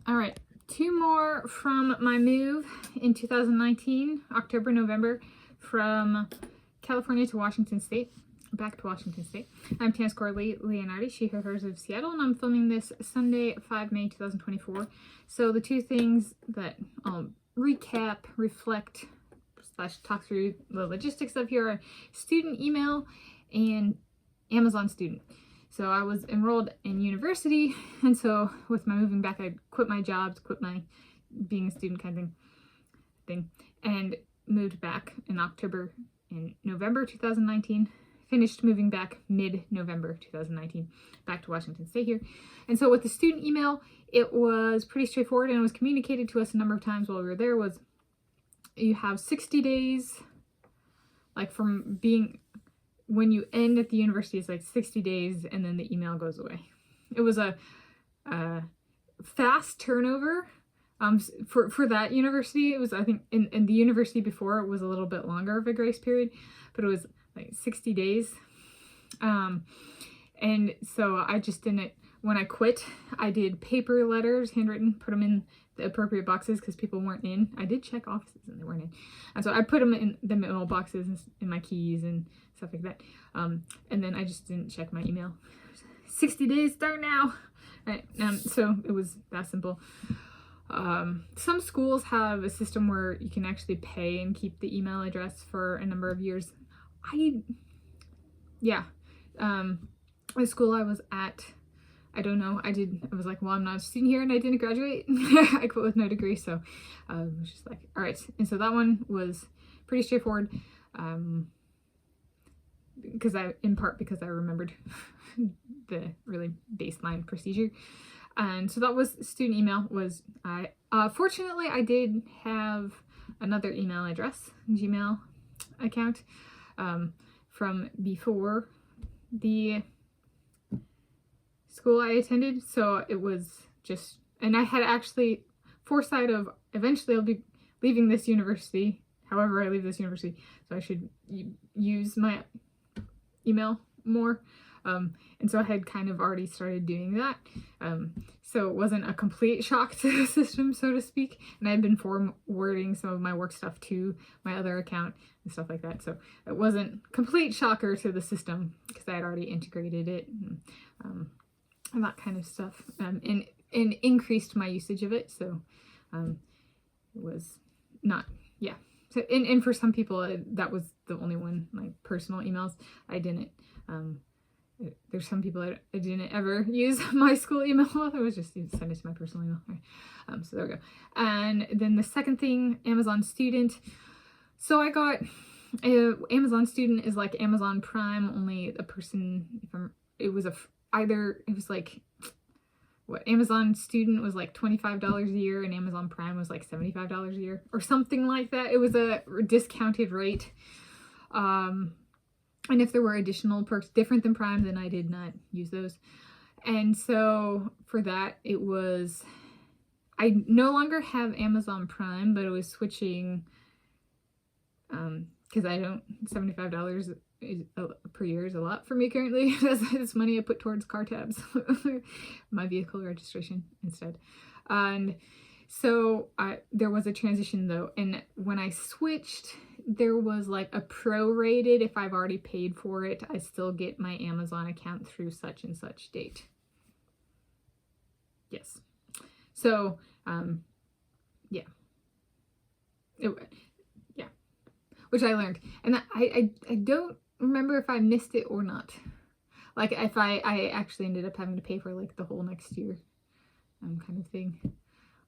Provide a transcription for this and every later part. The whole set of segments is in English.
All right, two more from my move in 2019, October, November, from California to Washington State, back to Washington State. I'm Tanis Coralee Leonhardi, she, her, hers of Seattle, and I'm filming this Sunday, 5 May 2024. So the two things that I'll recap, reflect, / talk through the logistics of here are student email and Amazon student. So I was enrolled in university, and so with my moving back, I quit my jobs, quit my being a student kind of thing, and moved back in November 2019. Finished moving back mid-November 2019, back to Washington State here. And so with the student email, it was pretty straightforward, and it was communicated to us a number of times while we were there. Was you have 60 days, like from being, when you end at the university, it's like 60 days and then the email goes away. It was a fast turnover for that university. It was, I think, in the university before, it was a little bit longer of a grace period, but it was like 60 days. And so I just didn't, when I quit, I did paper letters, handwritten, put them in the appropriate boxes because people weren't in. I did check offices and they weren't in. And so I put them in the middle boxes and in my keys and stuff like that. And then I just didn't check my email. 60 days, start now. Right. So it was that simple. Some schools have a system where you can actually pay and keep the email address for a number of years. The school I was at, I don't know. I was like, well, I'm not a student here and I didn't graduate. I quit with no degree. So I was just like, all right. And so that one was pretty straightforward. Because I remembered the really baseline procedure. And so that was student email. Fortunately, I did have another email address, Gmail account, from before the school I attended. So it was just, and I had actually foresight of eventually I'll be leaving this university, however I leave this university, so I should use my email more. And so I had kind of already started doing that. So it wasn't a complete shock to the system, so to speak. And I had been forwarding some of my work stuff to my other account and stuff like that. So it wasn't complete shocker to the system because I had already integrated it and that kind of stuff. And increased my usage of it. So it was not, yeah. So, and for some people, that was the only one, like personal emails. I didn't, there's some people I didn't ever use my school email with. I was just send it to my personal email. Right. So there we go. And then the second thing, Amazon student. So I got, Amazon student is like Amazon Prime, only a person, Amazon student was like $25 a year and Amazon Prime was like $75 a year or something like that. It was a discounted rate. And if there were additional perks different than Prime, then I did not use those. And so for that, it was, I no longer have Amazon Prime, but it was switching, because I don't, $75 per year is a lot for me currently. That's money I put towards car tabs, my vehicle registration instead. And so there was a transition though, and when I switched, there was like a prorated, if I've already paid for it, I still get my Amazon account through such and such date. Yes. So, yeah. Yeah. Which I learned. And I don't remember if I missed it or not. Like if I actually ended up having to pay for like the whole next year, kind of thing.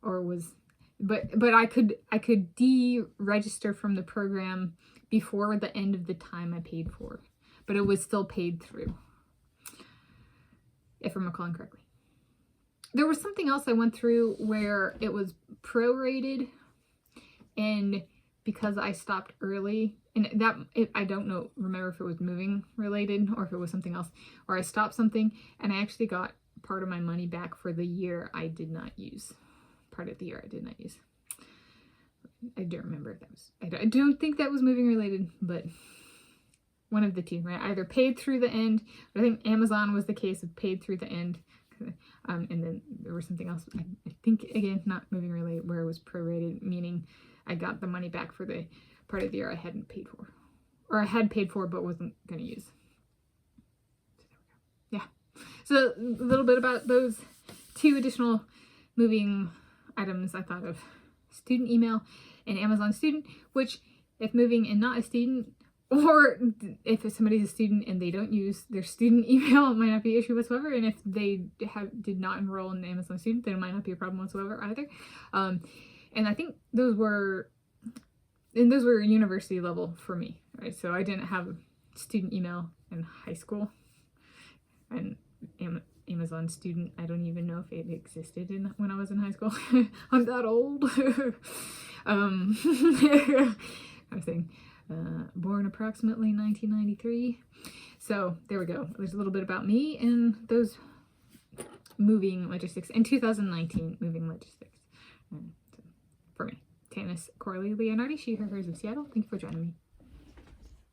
Or was, but I could de-register from the program before the end of the time I paid for, but it was still paid through, if I'm recalling correctly. There was something else I went through where it was prorated, and because I stopped early, and I don't remember if it was moving related or if it was something else, or I stopped something and I actually got part of my money back for the year I did not use. Part of the year I did not use. I don't remember if that was, I don't think that was moving related, but one of the two, right? Either paid through the end, but I think Amazon was the case of paid through the end, And then there was something else, I think, again, not moving related, where it was prorated, meaning I got the money back for the part of the year I hadn't paid for. Or I had paid for but wasn't going to use. Yeah. So a little bit about those 2 additional moving items I thought of. Student email and Amazon Student, which if moving and not a student, or if somebody's a student and they don't use their student email, it might not be an issue whatsoever. And if they did not enroll in the Amazon Student, then it might not be a problem whatsoever either. And I think those were university level for me, right? So I didn't have student email in high school, and Amazon Student, I don't even know if it existed when I was in high school. I'm that old. I was saying, born approximately 1993. So there we go. There's a little bit about me and those moving logistics in 2019 moving logistics. So for me, Tanis Coralee Leonhardi, she, her, hers of Seattle. Thank you for joining me.